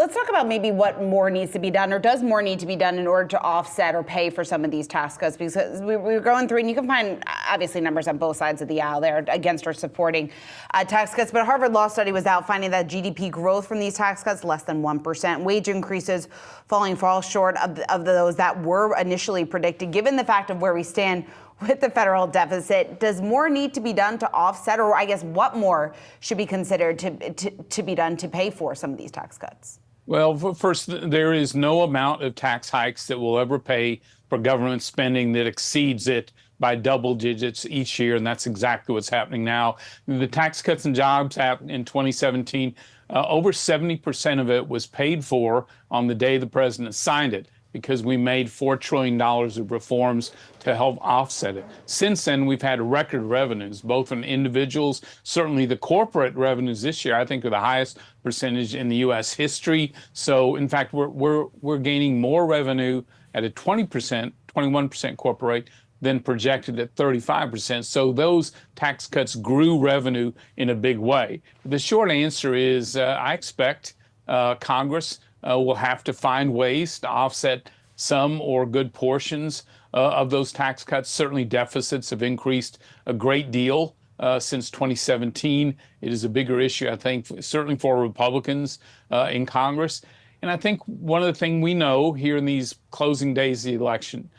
let's talk about maybe what more needs to be done, or does more need to be done in order to offset or pay for some of these tax cuts? Because we're going through, and you can find obviously numbers on both sides of the aisle there against or supporting tax cuts. But a Harvard Law study was out finding that GDP growth from these tax cuts less than 1%. Wage increases falling far short of those that were initially predicted. Given the fact of where we stand with the federal deficit, does more need to be done to offset, or I guess what more should be considered to be done to pay for some of these tax cuts? Well, first, there is no amount of tax hikes that will ever pay for government spending that exceeds it by double digits each year, and that's exactly what's happening now. The Tax Cuts and Jobs Act in 2017, over 70% of it was paid for on the day the president signed it, because we made $4 trillion of reforms to help offset it. Since then, we've had record revenues, both from individuals. Certainly the corporate revenues this year, I think, are the highest percentage in the U.S. history. So in fact, we're gaining more revenue at a 21% corporate rate than projected at 35%. So those tax cuts grew revenue in a big way. The short answer is I expect Congress will have to find ways to offset some or good portions of those tax cuts. Certainly deficits have increased a great deal since 2017. It is a bigger issue, I think, certainly for Republicans in Congress. And I think one of the things we know here in these closing days of the election,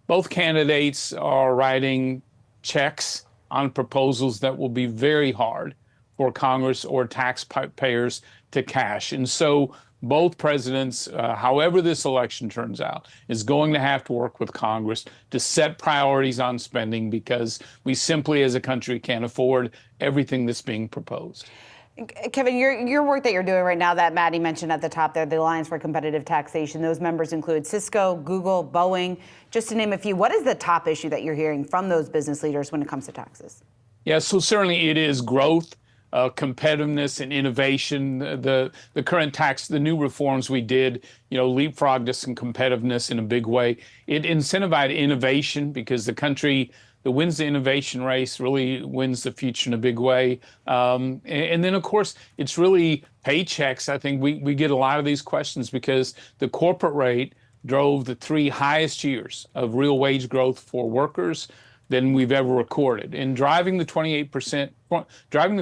both candidates are writing checks on proposals that will be very hard for Congress or taxpayers to cash. And so both presidents, however this election turns out, is going to have to work with Congress to set priorities on spending, because we simply as a country can't afford everything that's being proposed. Kevin, your work that you're doing right now that Maddie mentioned at the top there, the Alliance for Competitive Taxation, those members include Cisco, Google, Boeing, just to name a few. What is the top issue that you're hearing from those business leaders when it comes to taxes? Yeah, so certainly it is growth, competitiveness, and innovation. The current tax, the new reforms we did, leapfrogged us in competitiveness in a big way. It incentivized innovation, because the country that wins the innovation race really wins the future in a big way. And then, of course, it's really paychecks. I think we get a lot of these questions because the corporate rate drove the 3 highest years of real wage growth for workers than we've ever recorded. And driving the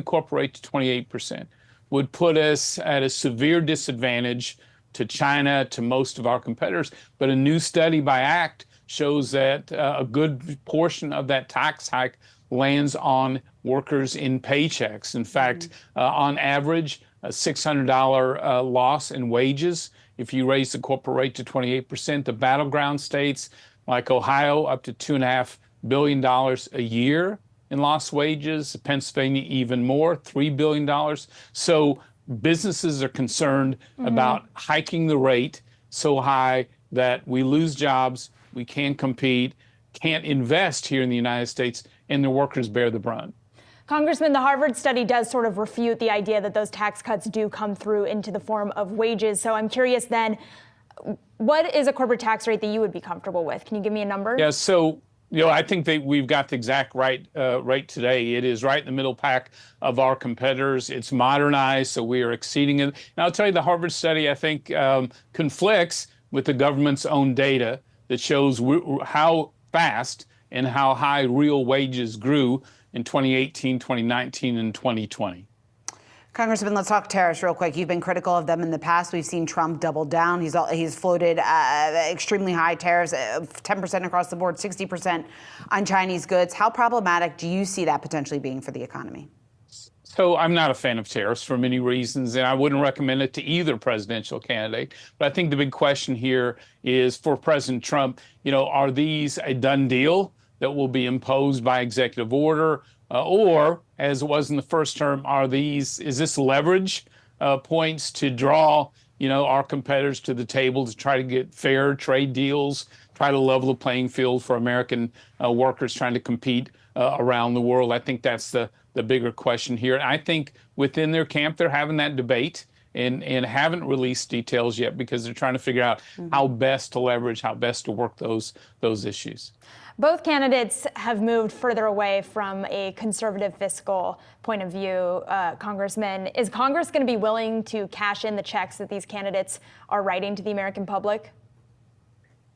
corporate rate to 28% would put us at a severe disadvantage to China, to most of our competitors. But a new study by ACT shows that a good portion of that tax hike lands on workers in paychecks. In fact, on average, a $600 loss in wages if you raise the corporate rate to 28%. The battleground states like Ohio, up to $2.5 billion a year in lost wages. Pennsylvania, even more, $3 billion. So businesses are concerned about hiking the rate so high that we lose jobs, we can't compete, can't invest here in the United States, and the workers bear the brunt. Congressman, the Harvard study does sort of refute the idea that those tax cuts do come through into the form of wages. So I'm curious then, what is a corporate tax rate that you would be comfortable with? Can you give me a number? Yeah, so I think that we've got the exact rate today. It is right in the middle pack of our competitors. It's modernized, so we are exceeding it. And I'll tell you, the Harvard study, I think, conflicts with the government's own data that shows how fast and how high real wages grew in 2018, 2019, and 2020. Congressman, let's talk tariffs real quick. You've been critical of them in the past. We've seen Trump double down. He's floated extremely high tariffs, 10% across the board, 60% on Chinese goods. How problematic do you see that potentially being for the economy? So I'm not a fan of tariffs for many reasons, and I wouldn't recommend it to either presidential candidate. But I think the big question here is for President Trump, are these a done deal that will be imposed by executive order? Or, as it was in the first term, is this leverage points to draw, our competitors to the table to try to get fair trade deals, try to level the playing field for American workers trying to compete around the world? I think that's the bigger question here. And I think within their camp, they're having that debate. and haven't released details yet because they're trying to figure out how best to leverage, how best to work those issues. Both candidates have moved further away from a conservative fiscal point of view. Congressman, is Congress going to be willing to cash in the checks that these candidates are writing to the American public?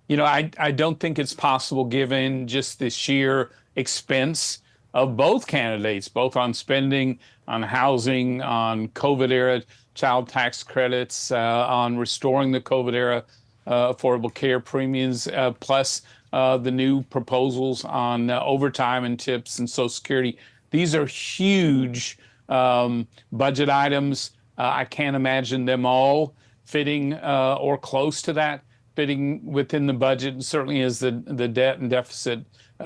You know, I don't think it's possible given just the sheer expense of both candidates, both on spending, on housing, on COVID era child tax credits, on restoring the COVID era affordable care premiums, plus the new proposals on overtime and tips and Social Security. These are huge budget items. I can't imagine them all fitting or close to that, fitting within the budget, and certainly as the debt and deficit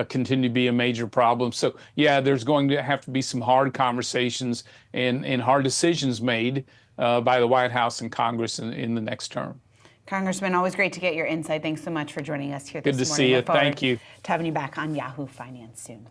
continue to be a major problem. So yeah, there's going to have to be some hard conversations and hard decisions made by the White House and Congress in the next term. Congressman, always great to get your insight. Thanks so much for joining us here this morning. Good to see you. Thank you. To having you back on Yahoo Finance soon.